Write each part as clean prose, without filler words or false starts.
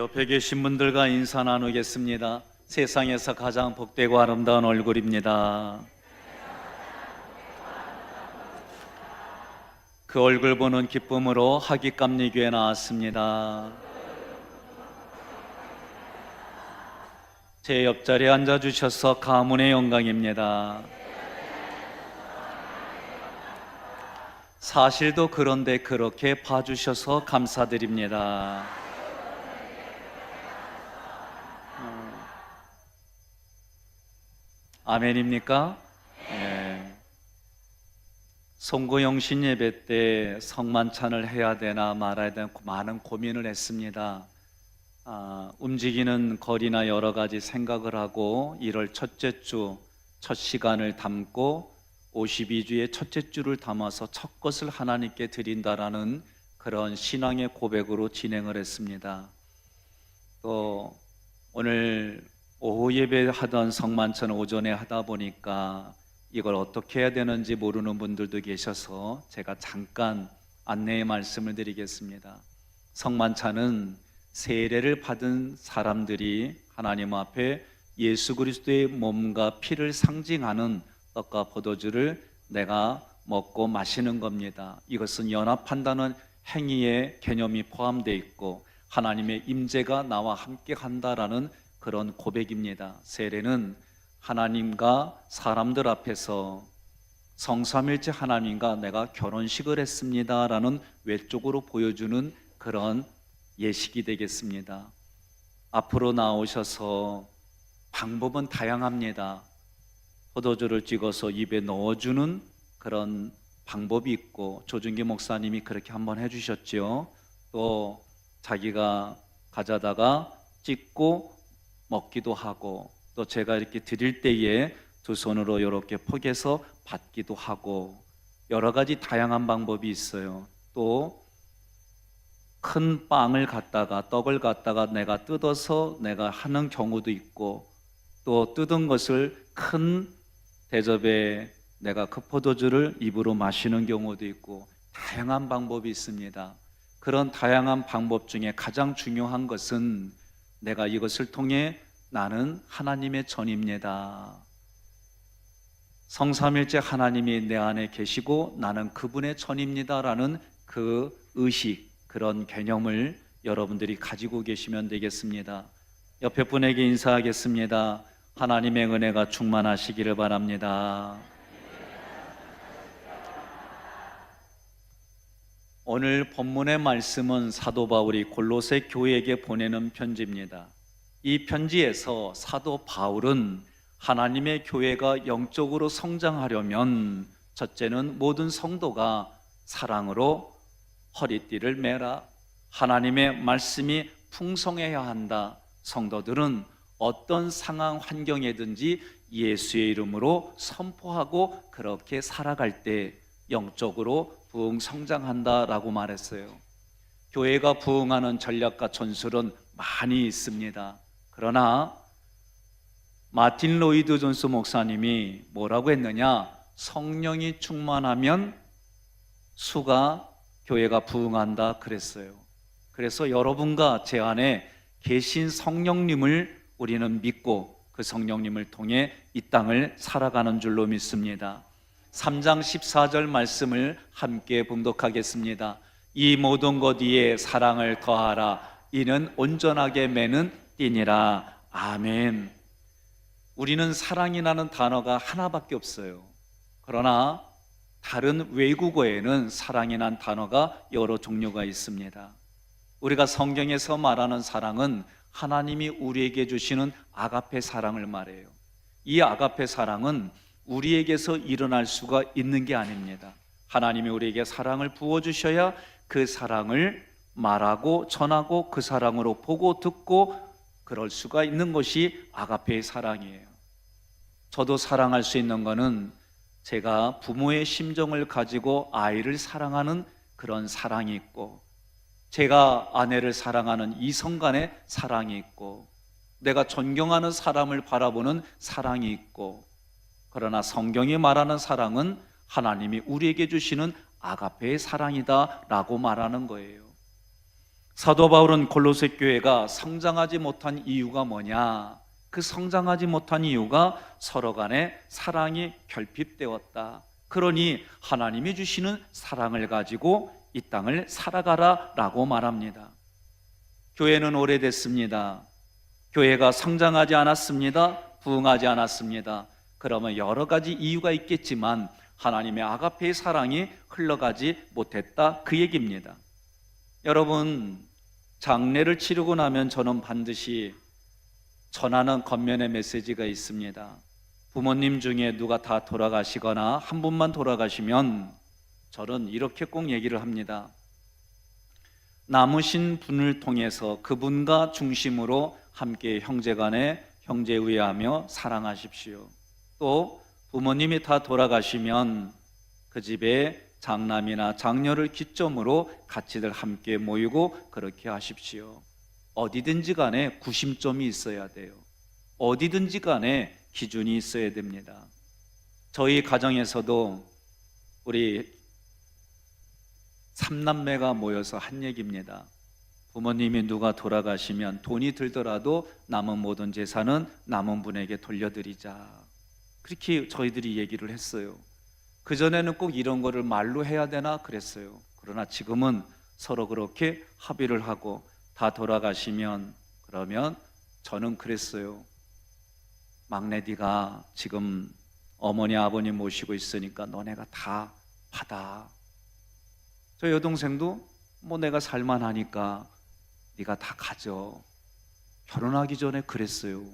옆에 계신 분들과 인사 나누겠습니다. 세상에서 가장 복되고 아름다운 얼굴입니다. 그 얼굴 보는 기쁨으로 하깃감리교에 나왔습니다. 제 옆자리에 앉아주셔서 가문의 영광입니다. 사실도 그런데 그렇게 봐주셔서 감사드립니다. 아멘입니까? 네. 송구영신 예배 때 성만찬을 해야 되나 말아야 되나 많은 고민을 했습니다. 움직이는 거리나 여러 가지 생각을 하고 1월 첫째 주 첫 시간을 담고 52주의 첫째 주를 담아서 첫 것을 하나님께 드린다라는 그런 신앙의 고백으로 진행을 했습니다. 또 오늘 오후 예배 하던 성만찬 오전에 하다 보니까 이걸 어떻게 해야 되는지 모르는 분들도 계셔서 제가 잠깐 안내의 말씀을 드리겠습니다. 성만찬은 세례를 받은 사람들이 하나님 앞에 예수 그리스도의 몸과 피를 상징하는 떡과 포도주를 내가 먹고 마시는 겁니다. 이것은 연합한다는 행위의 개념이 포함되어 있고 하나님의 임재가 나와 함께 한다라는 그런 고백입니다. 세례는 하나님과 사람들 앞에서 성삼일체 하나님과 내가 결혼식을 했습니다라는 외적으로 보여주는 그런 예식이 되겠습니다. 앞으로 나오셔서 방법은 다양합니다. 포도주를 찍어서 입에 넣어주는 그런 방법이 있고 조준기 목사님이 그렇게 한번 해주셨죠. 또 자기가 가져다가 찍고 먹기도 하고 또 제가 이렇게 드릴 때에 두 손으로 이렇게 포개서 받기도 하고 여러 가지 다양한 방법이 있어요. 또 큰 빵을 갖다가 떡을 갖다가 내가 뜯어서 내가 하는 경우도 있고 또 뜯은 것을 큰 대접에 내가 그 포도주를 입으로 마시는 경우도 있고 다양한 방법이 있습니다. 그런 다양한 방법 중에 가장 중요한 것은 내가 이것을 통해 나는 하나님의 전입니다. 성삼일째 하나님이 내 안에 계시고 나는 그분의 전입니다라는 그 의식, 그런 개념을 여러분들이 가지고 계시면 되겠습니다. 옆에 분에게 인사하겠습니다. 하나님의 은혜가 충만하시기를 바랍니다. 오늘 본문의 말씀은 사도 바울이 골로새 교회에게 보내는 편지입니다. 이 편지에서 사도 바울은 하나님의 교회가 영적으로 성장하려면 첫째는 모든 성도가 사랑으로 허리띠를 매라, 하나님의 말씀이 풍성해야 한다. 성도들은 어떤 상황 환경에든지 예수의 이름으로 선포하고 그렇게 살아갈 때 영적으로 부흥 성장한다라고 말했어요. 교회가 부흥하는 전략과 전술은 많이 있습니다. 그러나 마틴 로이드 존스 목사님이 뭐라고 했느냐? 성령이 충만하면 수가 교회가 부흥한다 그랬어요. 그래서 여러분과 제 안에 계신 성령님을 우리는 믿고 그 성령님을 통해 이 땅을 살아가는 줄로 믿습니다. 3장 14절 말씀을 함께 봉독하겠습니다. 이 모든 것 위에 사랑을 더하라. 이는 온전하게 매는 띠니라. 아멘. 우리는 사랑이라는 단어가 하나밖에 없어요. 그러나 다른 외국어에는 사랑이라는 단어가 여러 종류가 있습니다. 우리가 성경에서 말하는 사랑은 하나님이 우리에게 주시는 아가페 사랑을 말해요. 이 아가페 사랑은 우리에게서 일어날 수가 있는 게 아닙니다. 하나님이 우리에게 사랑을 부어주셔야 그 사랑을 말하고 전하고 그 사랑으로 보고 듣고 그럴 수가 있는 것이 아가페의 사랑이에요. 저도 사랑할 수 있는 것은 제가 부모의 심정을 가지고 아이를 사랑하는 그런 사랑이 있고, 제가 아내를 사랑하는 이성 간의 사랑이 있고, 내가 존경하는 사람을 바라보는 사랑이 있고, 그러나 성경이 말하는 사랑은 하나님이 우리에게 주시는 아가페의 사랑이다 라고 말하는 거예요. 사도 바울은 골로새 교회가 성장하지 못한 이유가 뭐냐? 그 성장하지 못한 이유가 서로 간에 사랑이 결핍되었다. 그러니 하나님이 주시는 사랑을 가지고 이 땅을 살아가라 라고 말합니다. 교회는 오래됐습니다. 교회가 성장하지 않았습니다. 부흥하지 않았습니다. 그러면 여러 가지 이유가 있겠지만 하나님의 아가페의 사랑이 흘러가지 못했다, 그 얘기입니다. 여러분, 장례를 치르고 나면 저는 반드시 전하는 겉면의 메시지가 있습니다. 부모님 중에 누가 다 돌아가시거나 한 분만 돌아가시면 저는 이렇게 꼭 얘기를 합니다. 남으신 분을 통해서 그분과 중심으로 함께 형제간에 형제의하며 사랑하십시오. 또 부모님이 다 돌아가시면 그 집에 장남이나 장녀를 기점으로 같이들 함께 모이고 그렇게 하십시오. 어디든지 간에 구심점이 있어야 돼요. 어디든지 간에 기준이 있어야 됩니다. 저희 가정에서도 우리 3남매가 모여서 한 얘기입니다. 부모님이 누가 돌아가시면 돈이 들더라도 남은 모든 재산은 남은 분에게 돌려드리자. 그렇게 저희들이 얘기를 했어요. 그전에는 꼭 이런 거를 말로 해야 되나 그랬어요. 그러나 지금은 서로 그렇게 합의를 하고 다 돌아가시면, 그러면 저는 그랬어요. 막내 네가 지금 어머니 아버님 모시고 있으니까 너네가 다 받아. 저 여동생도 뭐 내가 살만하니까 네가 다 가져. 결혼하기 전에 그랬어요.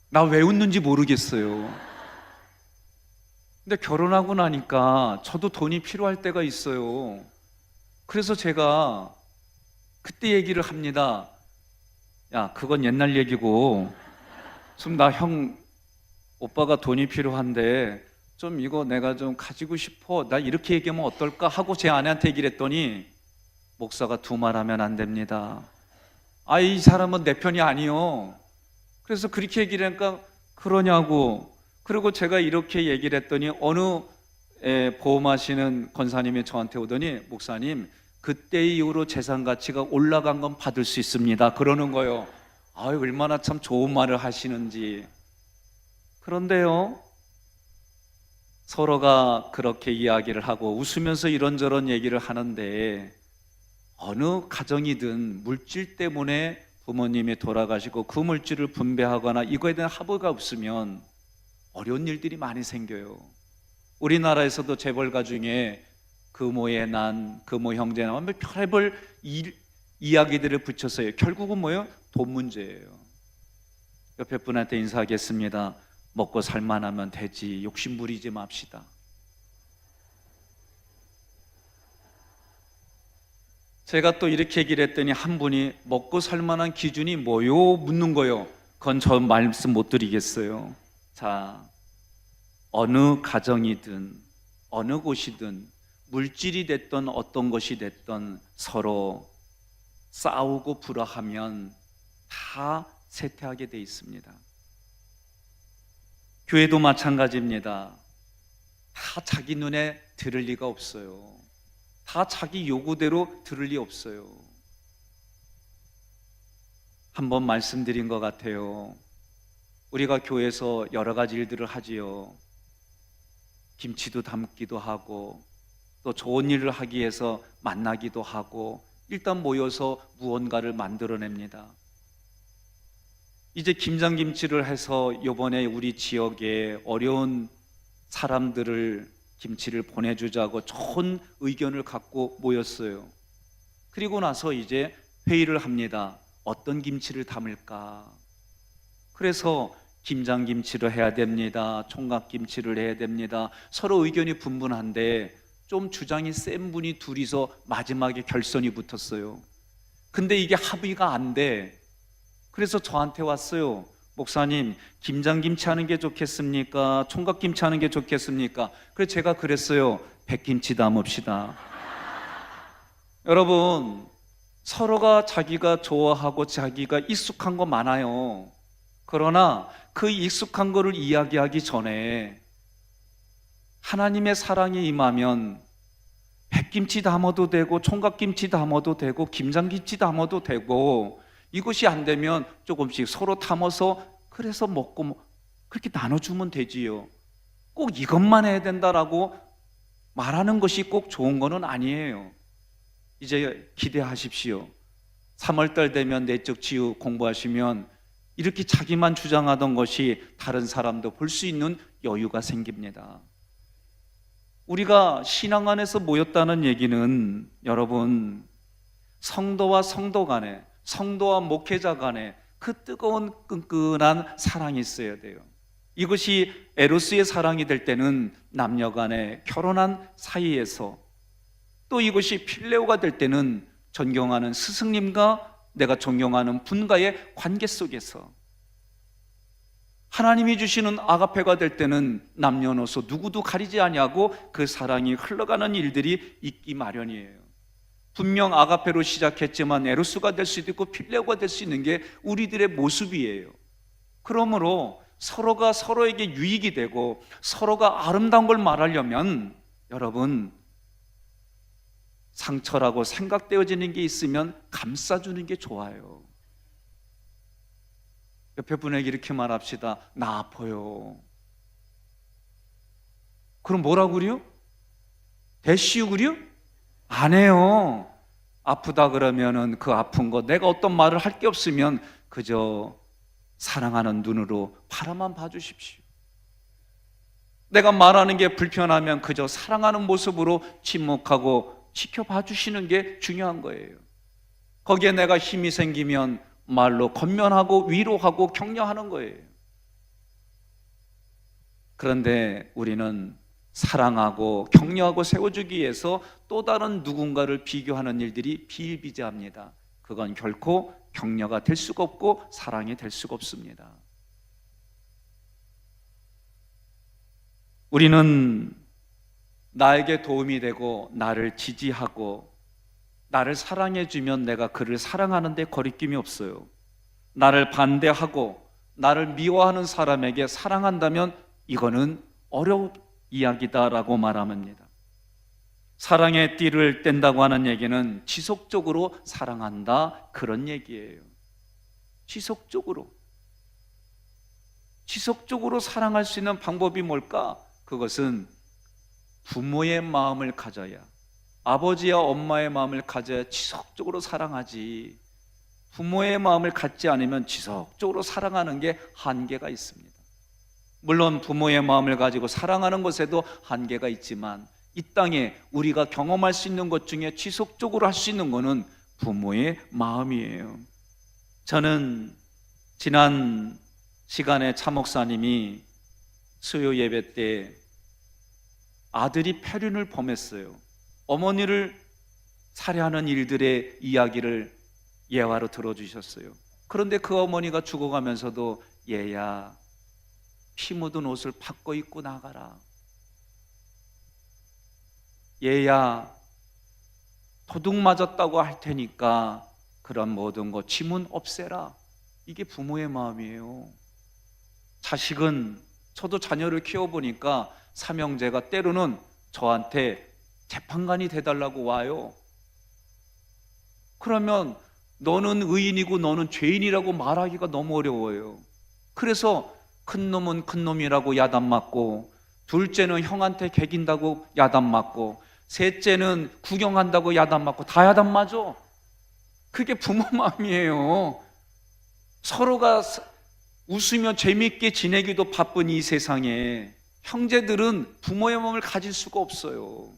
나 왜 웃는지 모르겠어요. 근데 결혼하고 나니까 저도 돈이 필요할 때가 있어요. 그래서 제가 그때 얘기를 합니다. 야, 그건 옛날 얘기고 좀 나 형 오빠가 돈이 필요한데 좀 이거 내가 좀 가지고 싶어. 나 이렇게 얘기하면 어떨까 하고 제 아내한테 얘기를 했더니 목사가 두 말 하면 안 됩니다. 아, 이 사람은 내 편이 아니요. 그래서 그렇게 얘기를 하니까 그러냐고. 그리고 제가 이렇게 얘기를 했더니 어느 보험하시는 권사님이 저한테 오더니 목사님, 그때 이후로 재산 가치가 올라간 건 받을 수 있습니다. 그러는 거예요. 아유, 얼마나 참 좋은 말을 하시는지. 그런데요, 서로가 그렇게 이야기를 하고 웃으면서 이런저런 얘기를 하는데 어느 가정이든 물질 때문에 부모님이 돌아가시고 그 물질을 분배하거나 이거에 대한 합의가 없으면 어려운 일들이 많이 생겨요. 우리나라에서도 재벌가 중에 금오의 난, 금오 형제 난, 별별 이야기들을 붙였어요. 결국은 뭐예요? 돈 문제예요. 옆에 분한테 인사하겠습니다. 먹고 살만하면 되지, 욕심 부리지 맙시다. 제가 또 이렇게 얘기를 했더니 한 분이 먹고 살만한 기준이 뭐요? 묻는 거예요. 그건 저 말씀 못 드리겠어요. 자, 어느 가정이든 어느 곳이든 물질이 됐던 어떤 것이 됐던 서로 싸우고 불화하면 다 쇠퇴하게 돼 있습니다. 교회도 마찬가지입니다. 다 자기 눈에 들을 리가 없어요. 다 자기 요구대로 들을 리 없어요. 한번 말씀드린 것 같아요. 우리가 교회에서 여러 가지 일들을 하지요. 김치도 담기도 하고 또 좋은 일을 하기 위해서 만나기도 하고 일단 모여서 무언가를 만들어냅니다. 이제 김장김치를 해서 이번에 우리 지역에 어려운 사람들을 김치를 보내주자고 좋은 의견을 갖고 모였어요. 그리고 나서 이제 회의를 합니다. 어떤 김치를 담을까? 그래서 김장김치를 해야 됩니다. 총각김치를 해야 됩니다. 서로 의견이 분분한데 좀 주장이 센 분이 둘이서 마지막에 결선이 붙었어요. 근데 이게 합의가 안 돼. 그래서 저한테 왔어요. 목사님, 김장김치 하는 게 좋겠습니까? 총각김치 하는 게 좋겠습니까? 그래서 제가 그랬어요. 백김치 담읍시다. 여러분, 서로가 자기가 좋아하고 자기가 익숙한 거 많아요. 그러나 그 익숙한 거를 이야기하기 전에 하나님의 사랑이 임하면 백김치 담아도 되고 총각김치 담아도 되고 김장김치 담아도 되고, 이것이 안 되면 조금씩 서로 담아서 그래서 먹고 그렇게 나눠주면 되지요. 꼭 이것만 해야 된다라고 말하는 것이 꼭 좋은 거는 아니에요. 이제 기대하십시오. 3월달 되면 내적 치유 공부하시면 이렇게 자기만 주장하던 것이 다른 사람도 볼 수 있는 여유가 생깁니다. 우리가 신앙 안에서 모였다는 얘기는 여러분, 성도와 성도 간에, 성도와 목회자 간에 그 뜨거운 끈끈한 사랑이 있어야 돼요. 이것이 에로스의 사랑이 될 때는 남녀 간에 결혼한 사이에서, 또 이것이 필레오가 될 때는 존경하는 스승님과 내가 존경하는 분과의 관계 속에서, 하나님이 주시는 아가페가 될 때는 남녀노소 누구도 가리지 아니하고 그 사랑이 흘러가는 일들이 있기 마련이에요. 분명 아가페로 시작했지만 에로스가 될 수도 있고 필레오가 될 수 있는 게 우리들의 모습이에요. 그러므로 서로가 서로에게 유익이 되고 서로가 아름다운 걸 말하려면 여러분, 상처라고 생각되어지는 게 있으면 감싸주는 게 좋아요. 옆에 분에게 이렇게 말합시다. 나 아파요. 그럼 뭐라고 그래요? 대쉬우 그래요? 안 해요. 아프다 그러면은 그 아픈 거 내가 어떤 말을 할 게 없으면 그저 사랑하는 눈으로 바라만 봐주십시오. 내가 말하는 게 불편하면 그저 사랑하는 모습으로 침묵하고 지켜봐 주시는 게 중요한 거예요. 거기에 내가 힘이 생기면 말로 권면하고 위로하고 격려하는 거예요. 그런데 우리는 사랑하고 격려하고 세워주기 위해서 또 다른 누군가를 비교하는 일들이 비일비재합니다. 그건 결코 격려가 될 수가 없고 사랑이 될 수가 없습니다. 우리는 나에게 도움이 되고 나를 지지하고 나를 사랑해주면 내가 그를 사랑하는데 거리낌이 없어요. 나를 반대하고 나를 미워하는 사람에게 사랑한다면 이거는 어려운 이야기다라고 말합니다. 사랑의 띠를 뗀다고 하는 얘기는 지속적으로 사랑한다, 그런 얘기예요. 지속적으로 사랑할 수 있는 방법이 뭘까? 그것은 부모의 마음을 가져야, 아버지와 엄마의 마음을 가져야 지속적으로 사랑하지, 부모의 마음을 갖지 않으면 지속적으로 사랑하는 게 한계가 있습니다. 물론 부모의 마음을 가지고 사랑하는 것에도 한계가 있지만 이 땅에 우리가 경험할 수 있는 것 중에 지속적으로 할 수 있는 것은 부모의 마음이에요. 저는 지난 시간에 차 목사님이 수요 예배 때 아들이 폐륜을 범했어요. 어머니를 살해하는 일들의 이야기를 예화로 들어주셨어요. 그런데 그 어머니가 죽어가면서도 얘야, 피 묻은 옷을 바꿔 입고 나가라. 얘야, 도둑 맞았다고 할 테니까 그런 모든 거 지문 없애라. 이게 부모의 마음이에요. 자식은, 저도 자녀를 키워보니까 삼형제가 때로는 저한테 재판관이 돼달라고 와요. 그러면 너는 의인이고 너는 죄인이라고 말하기가 너무 어려워요. 그래서 큰 놈은 큰 놈이라고 야단 맞고, 둘째는 형한테 개긴다고 야단 맞고, 셋째는 구경한다고 야단 맞고, 다 야단 맞아. 그게 부모 마음이에요. 서로가 웃으며 재미있게 지내기도 바쁜 이 세상에 형제들은 부모의 마음을 가질 수가 없어요.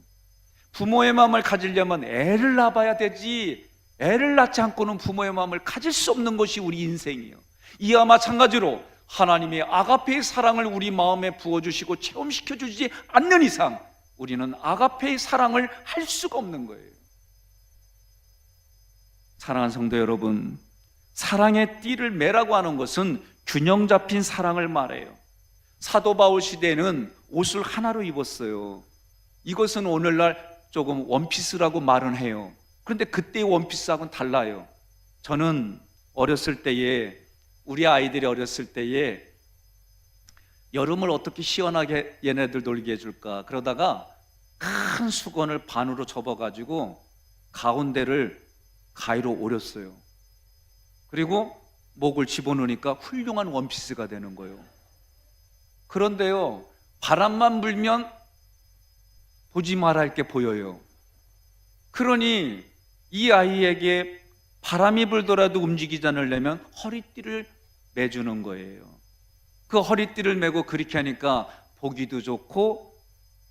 부모의 마음을 가지려면 애를 낳아야 되지, 애를 낳지 않고는 부모의 마음을 가질 수 없는 것이 우리 인생이에요. 이와 마찬가지로 하나님의 아가페의 사랑을 우리 마음에 부어주시고 체험시켜주지 않는 이상 우리는 아가페의 사랑을 할 수가 없는 거예요. 사랑하는 성도 여러분, 사랑의 띠를 매라고 하는 것은 균형 잡힌 사랑을 말해요. 사도 바울 시대에는 옷을 하나로 입었어요. 이것은 오늘날 조금 원피스라고 말은 해요. 그런데 그때의 원피스하고는 달라요. 저는 어렸을 때에, 우리 아이들이 어렸을 때에 여름을 어떻게 시원하게 얘네들 놀게 해줄까 그러다가 큰 수건을 반으로 접어가지고 가운데를 가위로 오렸어요. 그리고 목을 집어넣으니까 훌륭한 원피스가 되는 거예요. 그런데요, 바람만 불면 보지 말아야 할 게 보여요. 그러니 이 아이에게 바람이 불더라도 움직이지 않으려면 허리띠를 매주는 거예요. 그 허리띠를 매고 그렇게 하니까 보기도 좋고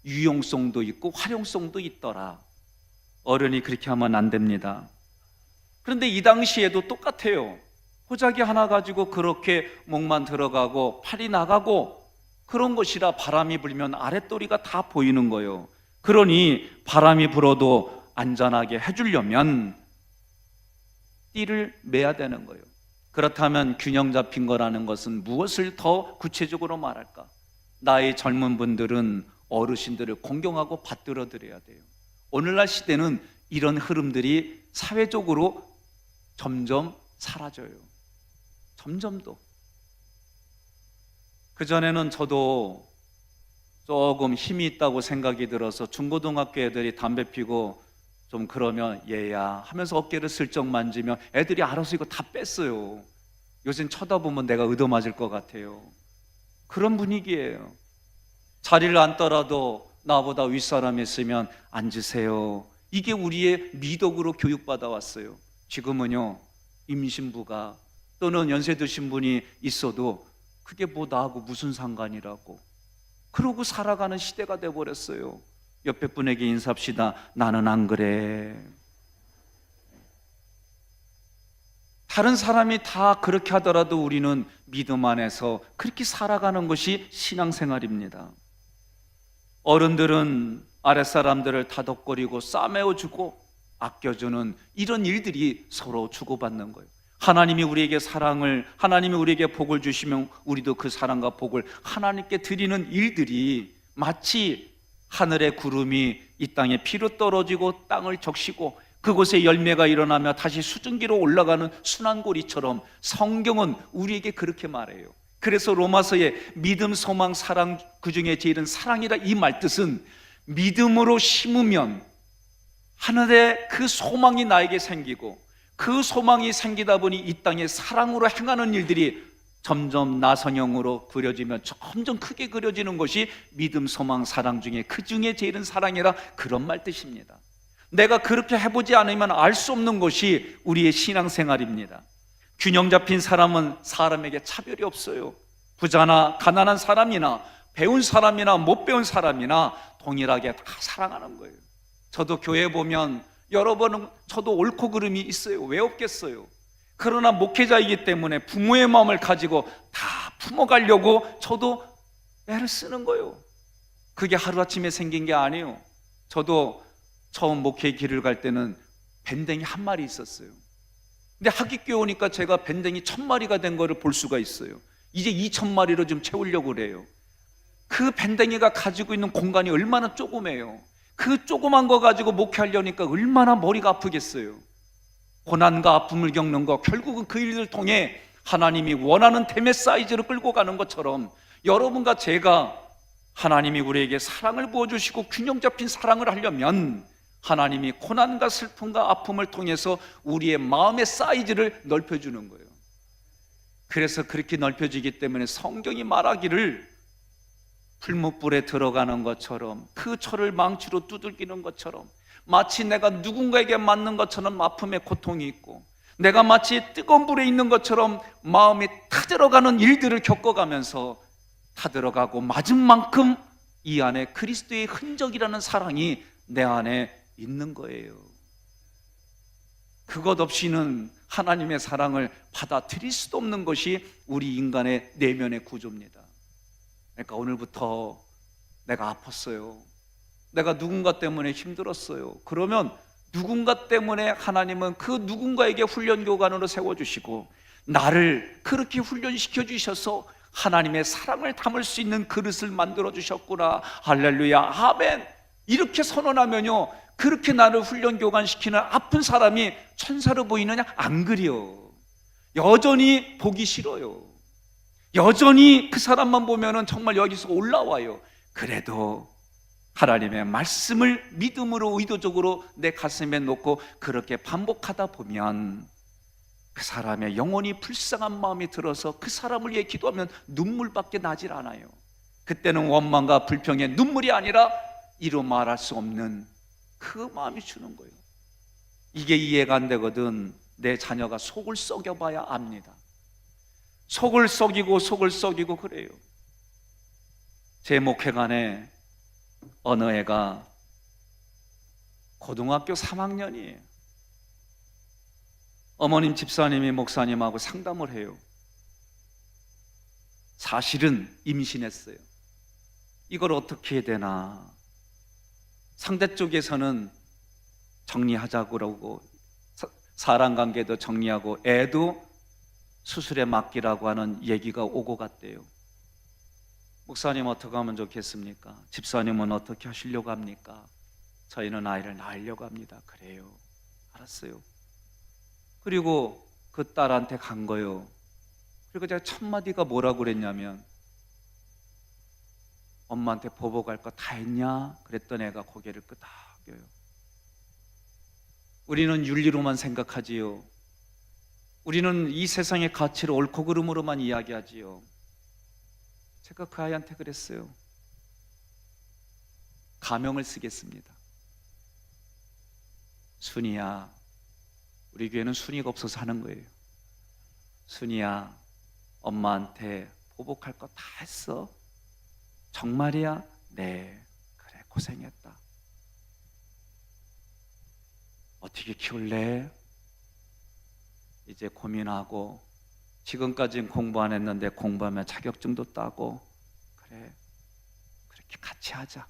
유용성도 있고 활용성도 있더라. 어른이 그렇게 하면 안 됩니다. 그런데 이 당시에도 똑같아요. 호자기 하나 가지고 그렇게 목만 들어가고 팔이 나가고 그런 것이라 바람이 불면 아랫도리가 다 보이는 거예요. 그러니 바람이 불어도 안전하게 해주려면 띠를 매야 되는 거예요. 그렇다면 균형 잡힌 거라는 것은 무엇을 더 구체적으로 말할까? 나의 젊은 분들은 어르신들을 공경하고 받들어 드려야 돼요. 오늘날 시대는 이런 흐름들이 사회적으로 점점 사라져요. 점점 더. 그전에는 저도 조금 힘이 있다고 생각이 들어서 중고등학교 애들이 담배 피고 좀 그러면 얘야 하면서 어깨를 슬쩍 만지면 애들이 알아서 이거 다 뺐어요. 요새는 쳐다보면 내가 얻어맞을 것 같아요. 그런 분위기예요. 자리를 앉더라도 나보다 윗사람이 있으면 앉으세요. 이게 우리의 미덕으로 교육받아 왔어요. 지금은요, 임신부가 또는 연세 드신 분이 있어도 그게 뭐 나하고 무슨 상관이라고 그러고 살아가는 시대가 돼버렸어요. 옆에 분에게 인사합시다. 나는 안 그래. 다른 사람이 다 그렇게 하더라도 우리는 믿음 안에서 그렇게 살아가는 것이 신앙생활입니다. 어른들은 아랫사람들을 다독거리고 싸매어주고 아껴주는 이런 일들이 서로 주고받는 거예요. 하나님이 우리에게 하나님이 우리에게 복을 주시면 우리도 그 사랑과 복을 하나님께 드리는 일들이 마치 하늘의 구름이 이 땅에 비로 떨어지고 땅을 적시고 그곳에 열매가 일어나며 다시 수증기로 올라가는 순환고리처럼 성경은 우리에게 그렇게 말해요. 그래서 로마서에 믿음, 소망, 사랑, 그 중에 제일은 사랑이라 이 말뜻은 믿음으로 심으면 하늘에 그 소망이 나에게 생기고 그 소망이 생기다 보니 이 땅에 사랑으로 행하는 일들이 점점 나선형으로 그려지면 점점 크게 그려지는 것이 믿음, 소망, 사랑 중에 그 중에 제일은 사랑이라 그런 말 뜻입니다. 내가 그렇게 해보지 않으면 알 수 없는 것이 우리의 신앙생활입니다. 균형 잡힌 사람은 사람에게 차별이 없어요. 부자나 가난한 사람이나 배운 사람이나 못 배운 사람이나 동일하게 다 사랑하는 거예요. 저도 교회 보면 여러 번은 저도 옳고 그름이 있어요. 왜 없겠어요? 그러나 목회자이기 때문에 부모의 마음을 가지고 다 품어가려고 저도 애를 쓰는 거예요. 그게 하루아침에 생긴 게 아니에요. 저도 처음 목회 길을 갈 때는 밴댕이 한 마리 있었어요. 근데 학기교회 오니까 제가 밴댕이 1000마리가 된 거를 볼 수가 있어요. 이제 2000마리로 좀 채우려고 그래요. 그 밴댕이가 가지고 있는 공간이 얼마나 조그매요. 그 조그만 거 가지고 목회하려니까 얼마나 머리가 아프겠어요. 고난과 아픔을 겪는 거, 결국은 그 일을 통해 하나님이 원하는 템의 사이즈로 끌고 가는 것처럼 여러분과 제가 하나님이 우리에게 사랑을 부어주시고 균형 잡힌 사랑을 하려면 하나님이 고난과 슬픔과 아픔을 통해서 우리의 마음의 사이즈를 넓혀주는 거예요. 그래서 그렇게 넓혀지기 때문에 성경이 말하기를 풀무불에 들어가는 것처럼 그 철을 망치로 두들기는 것처럼 마치 내가 누군가에게 맞는 것처럼 아픔의 고통이 있고 내가 마치 뜨거운 불에 있는 것처럼 마음이 타들어가는 일들을 겪어가면서 타들어가고 맞은 만큼 이 안에 그리스도의 흔적이라는 사랑이 내 안에 있는 거예요. 그것 없이는 하나님의 사랑을 받아들일 수도 없는 것이 우리 인간의 내면의 구조입니다. 그러니까 오늘부터 내가 아팠어요. 내가 누군가 때문에 힘들었어요. 그러면 누군가 때문에 하나님은 그 누군가에게 훈련교관으로 세워주시고 나를 그렇게 훈련시켜 주셔서 하나님의 사랑을 담을 수 있는 그릇을 만들어 주셨구나. 할렐루야, 아멘. 이렇게 선언하면요, 그렇게 나를 훈련교관시키는 아픈 사람이 천사로 보이느냐? 안 그려. 여전히 보기 싫어요. 여전히 그 사람만 보면은 정말 여기서 올라와요. 그래도 하나님의 말씀을 믿음으로 의도적으로 내 가슴에 놓고 그렇게 반복하다 보면 그 사람의 영혼이 불쌍한 마음이 들어서 그 사람을 위해 기도하면 눈물밖에 나질 않아요. 그때는 원망과 불평의 눈물이 아니라 이루 말할 수 없는 그 마음이 주는 거예요. 이게 이해가 안 되거든. 내 자녀가 속을 썩여봐야 압니다. 속을 썩이고 그래요. 제 목회관에 어느 애가 고등학교 3학년이에요. 어머님 집사님이 목사님하고 상담을 해요. 사실은 임신했어요. 이걸 어떻게 해야 되나. 상대 쪽에서는 정리하자고 그러고 사람 관계도 정리하고 애도 수술에 맡기라고 하는 얘기가 오고 갔대요. 목사님 어떻게 하면 좋겠습니까? 집사님은 어떻게 하시려고 합니까? 저희는 아이를 낳으려고 합니다. 그래요. 알았어요. 그리고 그 딸한테 간 거예요. 그리고 제가 첫 마디가 뭐라고 그랬냐면, 엄마한테 보복할 거 다 했냐? 그랬던 애가 고개를 끄덕여요. 우리는 윤리로만 생각하지요. 우리는 이 세상의 가치를 옳고 그름으로만 이야기하지요. 제가 그 아이한테 그랬어요. 가명을 쓰겠습니다. 순이야. 우리 교회는 순이가 없어서 하는 거예요. 순이야, 엄마한테 보복할 거 다 했어? 정말이야? 네. 그래, 고생했다. 어떻게 키울래? 이제 고민하고, 지금까지는 공부 안 했는데 공부하면 자격증도 따고, 그래, 그렇게 같이 하자.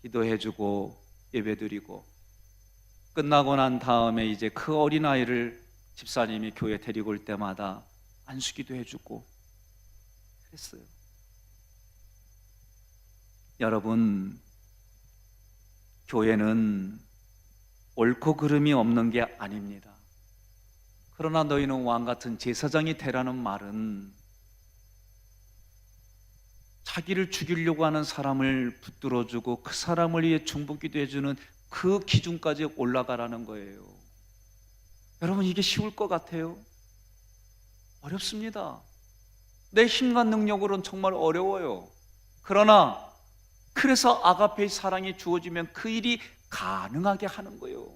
기도해주고 예배드리고, 끝나고 난 다음에 이제 그 어린아이를 집사님이 교회 데리고 올 때마다 안수기도 해주고 그랬어요. 여러분, 교회는 옳고 그름이 없는 게 아닙니다. 그러나 너희는 왕같은 제사장이 되라는 말은 자기를 죽이려고 하는 사람을 붙들어주고 그 사람을 위해 중보기도 해주는 그 기준까지 올라가라는 거예요. 여러분, 이게 쉬울 것 같아요? 어렵습니다. 내 힘과 능력으로는 정말 어려워요. 그러나 그래서 아가페의 사랑이 주어지면 그 일이 가능하게 하는 거예요.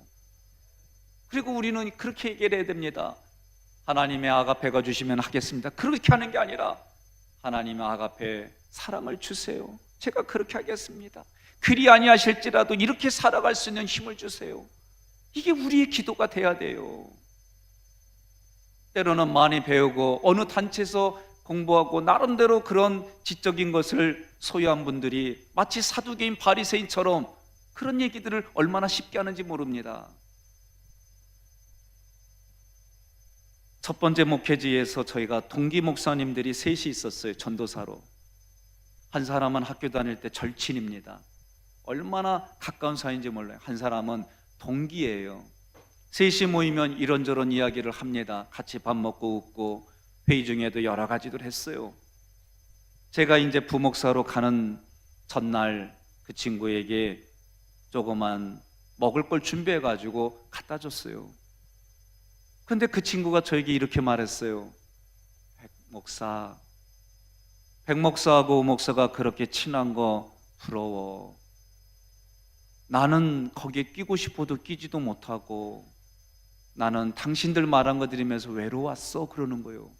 그리고 우리는 그렇게 얘기를 해야 됩니다. 하나님의 아가페가 주시면 하겠습니다. 그렇게 하는 게 아니라, 하나님의 아가페 사랑을 주세요. 제가 그렇게 하겠습니다. 그리 아니하실지라도 이렇게 살아갈 수 있는 힘을 주세요. 이게 우리의 기도가 돼야 돼요. 때로는 많이 배우고 어느 단체에서 공부하고 나름대로 그런 지적인 것을 소유한 분들이 마치 사두개인 바리새인처럼 그런 얘기들을 얼마나 쉽게 하는지 모릅니다. 첫 번째 목회지에서 저희가 동기 목사님들이 셋이 있었어요. 전도사로. 한 사람은 학교 다닐 때 절친입니다. 얼마나 가까운 사이인지 몰라요. 한 사람은 동기예요. 셋이 모이면 이런저런 이야기를 합니다. 같이 밥 먹고 웃고, 회의 중에도 여러 가지들 했어요. 제가 이제 부목사로 가는 전날 그 친구에게 조그만 먹을 걸 준비해 가지고 갖다 줬어요. 근데 그 친구가 저에게 이렇게 말했어요. 백목사하고 목사가 그렇게 친한 거 부러워. 나는 거기에 끼고 싶어도 끼지도 못하고, 나는 당신들 말한 거 들으면서 외로웠어. 그러는 거예요.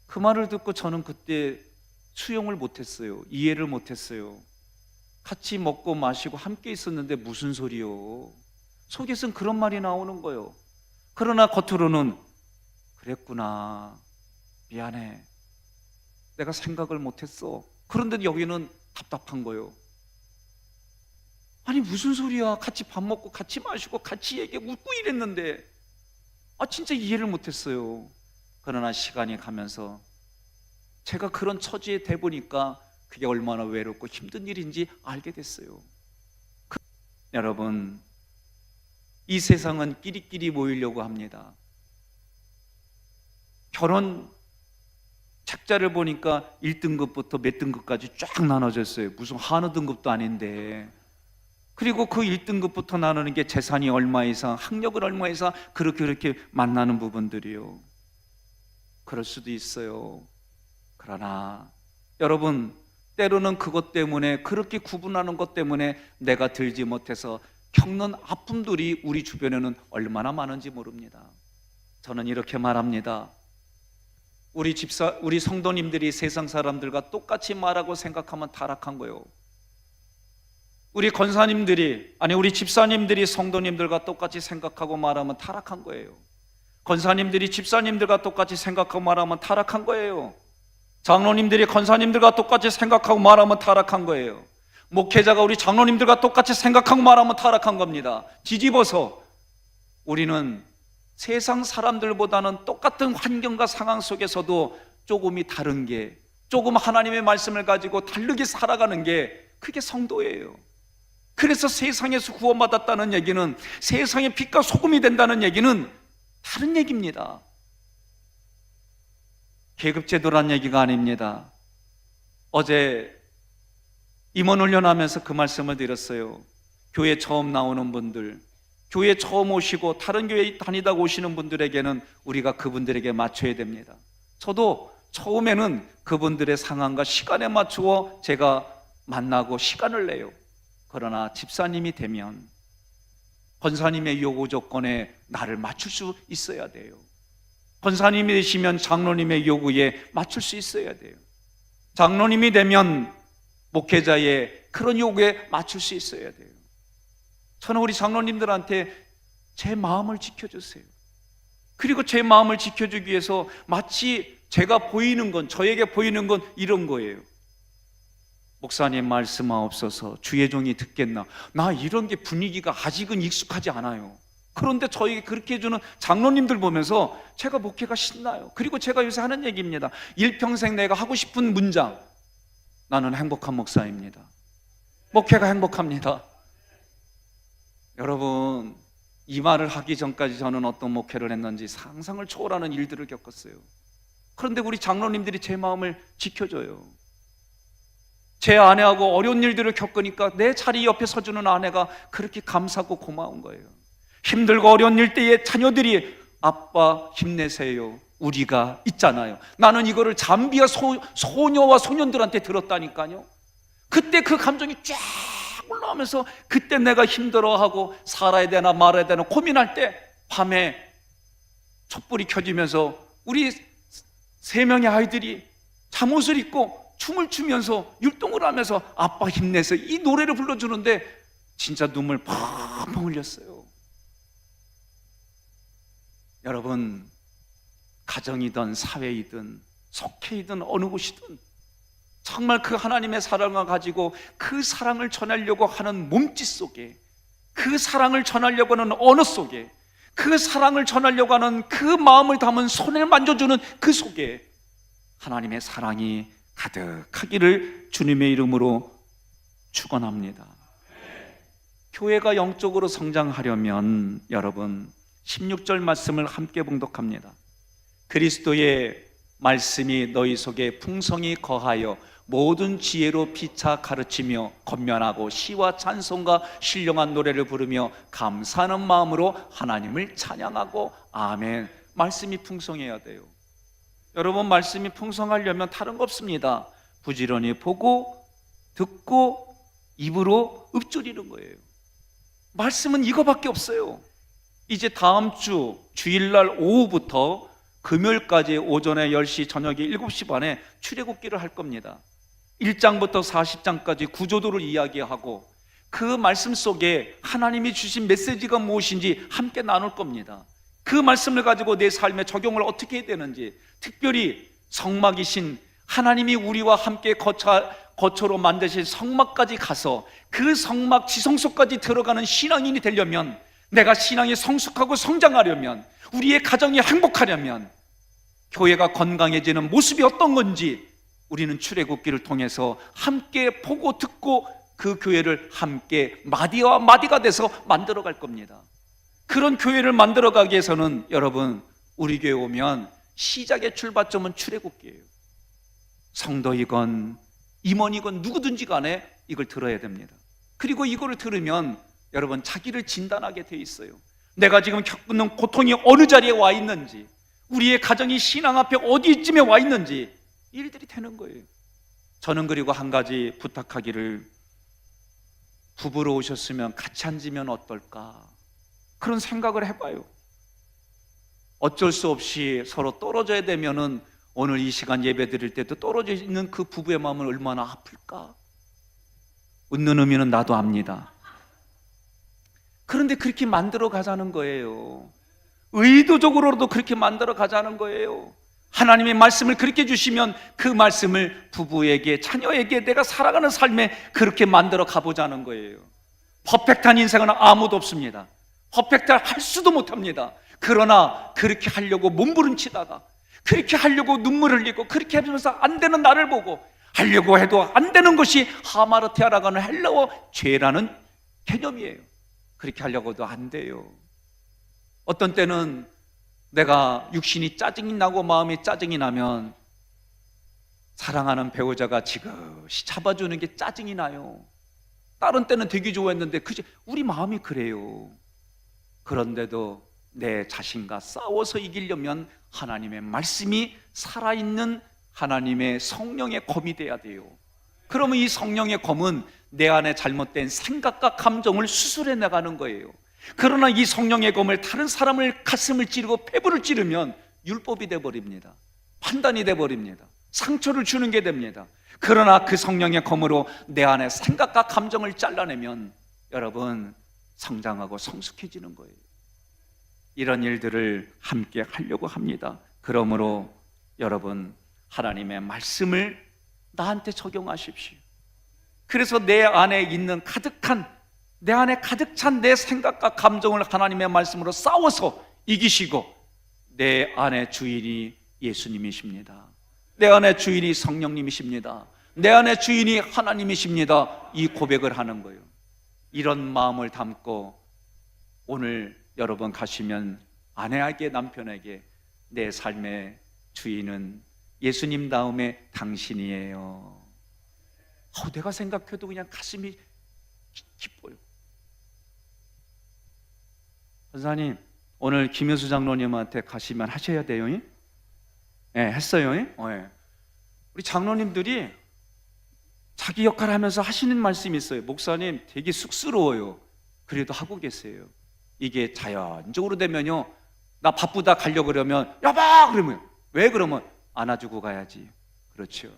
그 말을 듣고 저는 그때 수용을 못했어요. 이해를 못했어요. 같이 먹고 마시고 함께 있었는데 무슨 소리요? 속에선 그런 말이 나오는 거예요. 그러나 겉으로는 그랬구나, 미안해, 내가 생각을 못했어. 그런데 여기는 답답한 거예요. 아니 무슨 소리야, 같이 밥 먹고 같이 마시고 같이 얘기하고 웃고 이랬는데 진짜 이해를 못했어요. 그러나 시간이 가면서 제가 그런 처지에 돼 보니까 그게 얼마나 외롭고 힘든 일인지 알게 됐어요. 여러분, 이 세상은 끼리끼리 모이려고 합니다. 결혼 책자를 보니까 1등급부터 몇 등급까지 쫙 나눠졌어요. 무슨 한우 등급도 아닌데. 그리고 그 1등급부터 나누는 게 재산이 얼마 이상, 학력은 얼마 이상, 그렇게 만나는 부분들이요. 그럴 수도 있어요. 그러나 여러분, 때로는 그것 때문에, 그렇게 구분하는 것 때문에 내가 들지 못해서 겪는 아픔들이 우리 주변에는 얼마나 많은지 모릅니다. 저는 이렇게 말합니다. 우리 성도님들이 세상 사람들과 똑같이 말하고 생각하면 타락한 거예요. 우리 권사님들이, 아니 우리 집사님들이 성도님들과 똑같이 생각하고 말하면 타락한 거예요. 권사님들이 집사님들과 똑같이 생각하고 말하면 타락한 거예요. 장로님들이 권사님들과 똑같이 생각하고 말하면 타락한 거예요. 목회자가 우리 장로님들과 똑같이 생각하고 말하면 타락한 겁니다. 뒤집어서 우리는 세상 사람들보다는 똑같은 환경과 상황 속에서도 조금이 다른 게, 조금 하나님의 말씀을 가지고 다르게 살아가는 게 그게 성도예요. 그래서 세상에서 구원받았다는 얘기는, 세상의 빛과 소금이 된다는 얘기는 다른 얘기입니다. 계급제도란 얘기가 아닙니다. 어제 임원훈련하면서 그 말씀을 드렸어요. 교회 처음 나오는 분들, 교회 처음 오시고 다른 교회 다니다가 오시는 분들에게는 우리가 그분들에게 맞춰야 됩니다. 저도 처음에는 그분들의 상황과 시간에 맞추어 제가 만나고 시간을 내요. 그러나 집사님이 되면 권사님의 요구 조건에 나를 맞출 수 있어야 돼요. 권사님이 되시면 장로님의 요구에 맞출 수 있어야 돼요. 장로님이 되면 목회자의 그런 요구에 맞출 수 있어야 돼요. 저는 우리 장로님들한테 제 마음을 지켜주세요. 그리고 제 마음을 지켜주기 위해서 마치 제가 보이는 건, 저에게 보이는 건 이런 거예요. 목사님 말씀하옵소서, 주의 종이 듣겠나? 나 이런 게 분위기가 아직은 익숙하지 않아요. 그런데 저에게 그렇게 해주는 장로님들 보면서 제가 목회가 신나요. 그리고 제가 요새 하는 얘기입니다. 일평생 내가 하고 싶은 문장, 나는 행복한 목사입니다. 목회가 행복합니다. 여러분, 이 말을 하기 전까지 저는 어떤 목회를 했는지 상상을 초월하는 일들을 겪었어요. 그런데 우리 장로님들이 제 마음을 지켜줘요. 제 아내하고 어려운 일들을 겪으니까 내 자리 옆에 서주는 아내가 그렇게 감사하고 고마운 거예요. 힘들고 어려운 일 때에 자녀들이 아빠 힘내세요, 우리가 있잖아요. 나는 이거를 잠비아 소녀와 소년들한테 들었다니까요. 그때 그 감정이 쫙 올라오면서, 그때 내가 힘들어하고 살아야 되나 말아야 되나 고민할 때 밤에 촛불이 켜지면서 우리 3명의 아이들이 잠옷을 입고 춤을 추면서 율동을 하면서 아빠 힘내서 이 노래를 불러주는데 진짜 눈물 펑펑 흘렸어요. 여러분, 가정이든 사회이든 속해이든 어느 곳이든 정말 그 하나님의 사랑을 가지고 그 사랑을 전하려고 하는 몸짓 속에, 그 사랑을 전하려고 하는 언어 속에, 그 사랑을 전하려고 하는 그 마음을 담은 손을 만져주는 그 속에 하나님의 사랑이 가득하기를 주님의 이름으로 축원합니다. 교회가 영적으로 성장하려면 여러분 16절 말씀을 함께 봉독합니다. 그리스도의 말씀이 너희 속에 풍성히 거하여 모든 지혜로 피차 가르치며 권면하고 시와 찬송과 신령한 노래를 부르며 감사하는 마음으로 하나님을 찬양하고 아멘. 말씀이 풍성해야 돼요. 여러분, 말씀이 풍성하려면 다른 거 없습니다. 부지런히 보고 듣고 입으로 읊조리는 거예요. 말씀은 이거밖에 없어요. 이제 다음 주 주일날 오후부터 금요일까지 오전에 10시 저녁에 7시 반에 출애굽기를 할 겁니다. 1장부터 40장까지 구조도를 이야기하고 그 말씀 속에 하나님이 주신 메시지가 무엇인지 함께 나눌 겁니다. 그 말씀을 가지고 내 삶에 적용을 어떻게 해야 되는지, 특별히 성막이신 하나님이 우리와 함께 거처로 만드신 성막까지 가서 그 성막 지성소까지 들어가는 신앙인이 되려면, 내가 신앙이 성숙하고 성장하려면, 우리의 가정이 행복하려면, 교회가 건강해지는 모습이 어떤 건지 우리는 출애굽기를 통해서 함께 보고 듣고 그 교회를 함께 마디와 마디가 돼서 만들어갈 겁니다. 그런 교회를 만들어가기 위해서는 여러분, 우리 교회 오면 시작의 출발점은 출애굽기예요. 성도이건 임원이건 누구든지 간에 이걸 들어야 됩니다. 그리고 이거를 들으면 여러분 자기를 진단하게 돼 있어요. 내가 지금 겪는 고통이 어느 자리에 와 있는지, 우리의 가정이 신앙 앞에 어디쯤에 와 있는지 일들이 되는 거예요. 저는 그리고 한 가지 부탁하기를, 부부로 오셨으면 같이 앉으면 어떨까, 그런 생각을 해봐요. 어쩔 수 없이 서로 떨어져야 되면은 오늘 이 시간 예배 드릴 때도 떨어져 있는 그 부부의 마음은 얼마나 아플까. 웃는 의미는 나도 압니다. 그런데 그렇게 만들어 가자는 거예요. 의도적으로도 그렇게 만들어 가자는 거예요. 하나님의 말씀을 그렇게 주시면 그 말씀을 부부에게, 자녀에게 내가 살아가는 삶에 그렇게 만들어 가보자는 거예요. 퍼펙트한 인생은 아무도 없습니다. 퍼펙트할 수도 못합니다. 그러나 그렇게 하려고 몸부림치다가, 그렇게 하려고 눈물 흘리고, 그렇게 하면서 안 되는 나를 보고 하려고 해도 안 되는 것이 하마르티아라고 하는 헬라어 죄라는 개념이에요. 그렇게 하려고도 안 돼요. 어떤 때는 내가 육신이 짜증이 나고 마음이 짜증이 나면 사랑하는 배우자가 지그시 잡아주는 게 짜증이 나요. 다른 때는 되게 좋아했는데 그저 우리 마음이 그래요. 그런데도 내 자신과 싸워서 이기려면 하나님의 말씀이 살아있는 하나님의 성령의 검이 돼야 돼요. 그러면 이 성령의 검은 내 안에 잘못된 생각과 감정을 수술해 나가는 거예요. 그러나 이 성령의 검을 다른 사람을 가슴을 찌르고 폐부를 찌르면 율법이 돼버립니다. 판단이 돼버립니다. 상처를 주는 게 됩니다. 그러나 그 성령의 검으로 내 안에 생각과 감정을 잘라내면 여러분 성장하고 성숙해지는 거예요. 이런 일들을 함께 하려고 합니다. 그러므로 여러분 하나님의 말씀을 나한테 적용하십시오. 그래서 내 안에 있는 내 안에 가득 찬 내 생각과 감정을 하나님의 말씀으로 싸워서 이기시고, 내 안의 주인이 예수님이십니다. 내 안의 주인이 성령님이십니다. 내 안의 주인이 하나님이십니다. 이 고백을 하는 거예요. 이런 마음을 담고 오늘 여러분 가시면 아내에게, 남편에게 내 삶의 주인은 예수님 다음에 당신이에요. 내가 생각해도 그냥 가슴이 기뻐요. 선사님, 오늘 김효수 장로님한테 가시면 하셔야 돼요. 네, 했어요. 네. 우리 장로님들이 자기 역할을 하면서 하시는 말씀이 있어요. 목사님 되게 쑥스러워요. 그래도 하고 계세요. 이게 자연적으로 되면요, 나 바쁘다 가려고 그러면 여보 그러면, 왜 그러면 안아주고 가야지. 그렇죠.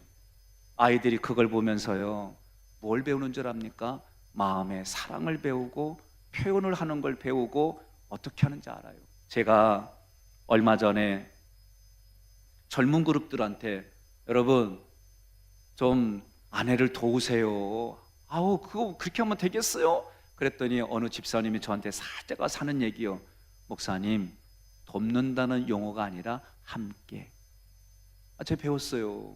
아이들이 그걸 보면서요 뭘 배우는 줄 압니까? 마음의 사랑을 배우고 표현을 하는 걸 배우고 어떻게 하는지 알아요. 제가 얼마 전에 젊은 그룹들한테 여러분 좀 아내를 도우세요. 그거 그렇게 하면 되겠어요? 그랬더니 어느 집사님이 저한테 살짝 사는 얘기요. 목사님, 돕는다는 용어가 아니라 함께. 제가 배웠어요.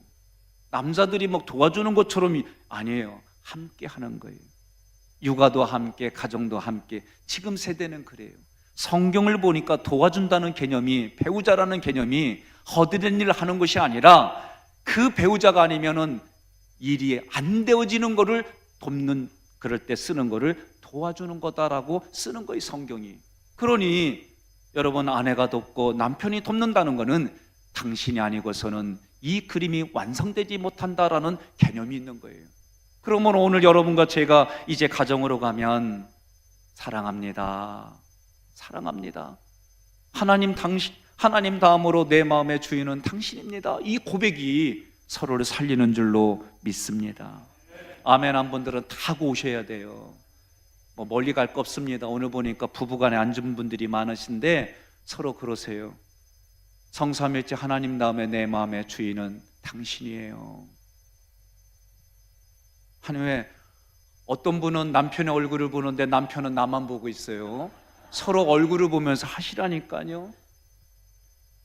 남자들이 막 도와주는 것처럼 아니에요. 함께 하는 거예요. 육아도 함께, 가정도 함께. 지금 세대는 그래요. 성경을 보니까 도와준다는 개념이, 배우자라는 개념이 허드렛 일을 하는 것이 아니라 그 배우자가 아니면은 일이 안 되어지는 거를 돕는, 그럴 때 쓰는 거를 도와주는 거다라고 쓰는 거예요, 성경이. 그러니 여러분 아내가 돕고 남편이 돕는다는 거는 당신이 아니고서는 이 그림이 완성되지 못한다라는 개념이 있는 거예요. 그러면 오늘 여러분과 제가 이제 가정으로 가면 사랑합니다. 사랑합니다. 하나님 다음으로 내 마음의 주인은 당신입니다. 이 고백이 서로를 살리는 줄로 믿습니다. 아멘 한 분들은 다 하고 오셔야 돼요. 멀리 갈 거 없습니다. 오늘 보니까 부부간에 앉은 분들이 많으신데 서로 그러세요. 성삼일째 하나님 다음에 내 마음의 주인은 당신이에요. 왜 어떤 분은 남편의 얼굴을 보는데 남편은 나만 보고 있어요. 서로 얼굴을 보면서 하시라니까요.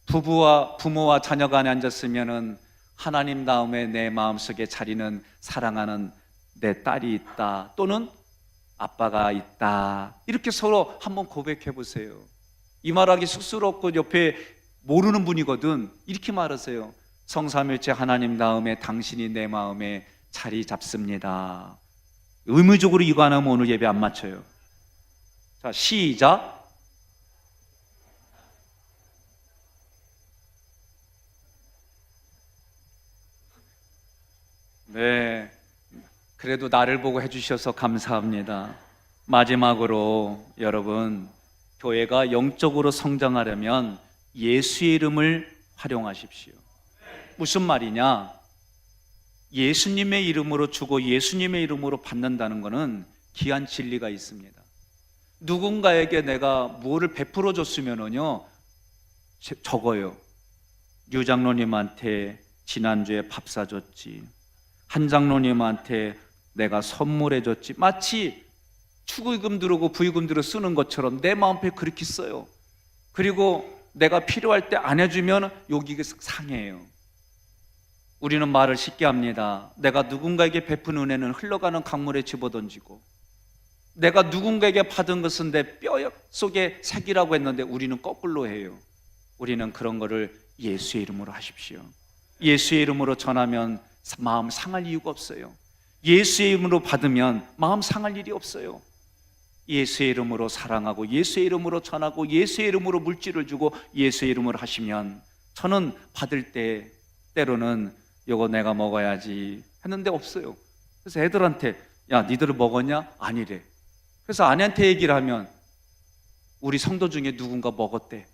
부모와 자녀 간에 앉았으면은 하나님 다음에 내 마음속에 자리는 사랑하는 내 딸이 있다, 또는 아빠가 있다. 이렇게 서로 한번 고백해 보세요. 이 말하기 쑥스럽고 옆에 모르는 분이거든. 이렇게 말하세요. 성삼일체 하나님 다음에 당신이 내 마음에 자리 잡습니다. 의무적으로 이거 안 하면 오늘 예배 안 마쳐요. 자, 시작. 네, 그래도 나를 보고 해주셔서 감사합니다. 마지막으로 여러분, 교회가 영적으로 성장하려면 예수의 이름을 활용하십시오. 무슨 말이냐? 예수님의 이름으로 주고 예수님의 이름으로 받는다는 것은 귀한 진리가 있습니다. 누군가에게 내가 무엇을 베풀어 줬으면은요, 적어요. 유 장로님한테 지난주에 밥 사줬지, 한 장로님한테 내가 선물해 줬지, 마치 축의금 들어오고 부의금 들어 쓰는 것처럼 내 마음에 그렇게 써요. 그리고 내가 필요할 때 안 해주면 여기가 상해요. 우리는 말을 쉽게 합니다. 내가 누군가에게 베푼 은혜는 흘러가는 강물에 집어던지고, 내가 누군가에게 받은 것은 내 뼈 속에 새기라고 했는데 우리는 거꾸로 해요. 우리는 그런 거를 예수의 이름으로 하십시오. 예수의 이름으로 전하면 마음 상할 이유가 없어요. 예수의 이름으로 받으면 마음 상할 일이 없어요. 예수의 이름으로 사랑하고 예수의 이름으로 전하고 예수의 이름으로 물질을 주고 예수의 이름으로 하시면, 저는 받을 때 때로는 이거 내가 먹어야지 했는데 없어요. 그래서 애들한테 야, 니들은 먹었냐? 아니래. 그래서 아내한테 얘기를 하면 우리 성도 중에 누군가 먹었대.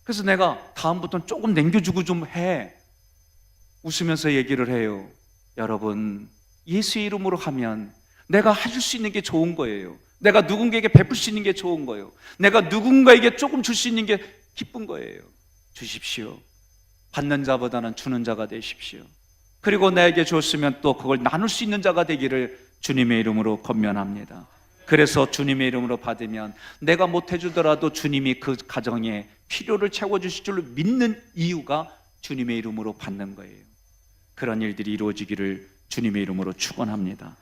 그래서 내가 다음부터는 조금 남겨주고 좀 해. 웃으면서 얘기를 해요. 여러분, 예수의 이름으로 하면 내가 해줄 수 있는 게 좋은 거예요. 내가 누군가에게 베풀 수 있는 게 좋은 거예요. 내가 누군가에게 조금 줄 수 있는 게 기쁜 거예요. 주십시오. 받는 자보다는 주는 자가 되십시오. 그리고 나에게 줬으면 또 그걸 나눌 수 있는 자가 되기를 주님의 이름으로 권면합니다. 그래서 주님의 이름으로 받으면 내가 못 해주더라도 주님이 그 가정에 필요를 채워주실 줄로 믿는 이유가 주님의 이름으로 받는 거예요. 그런 일들이 이루어지기를 주님의 이름으로 축원합니다.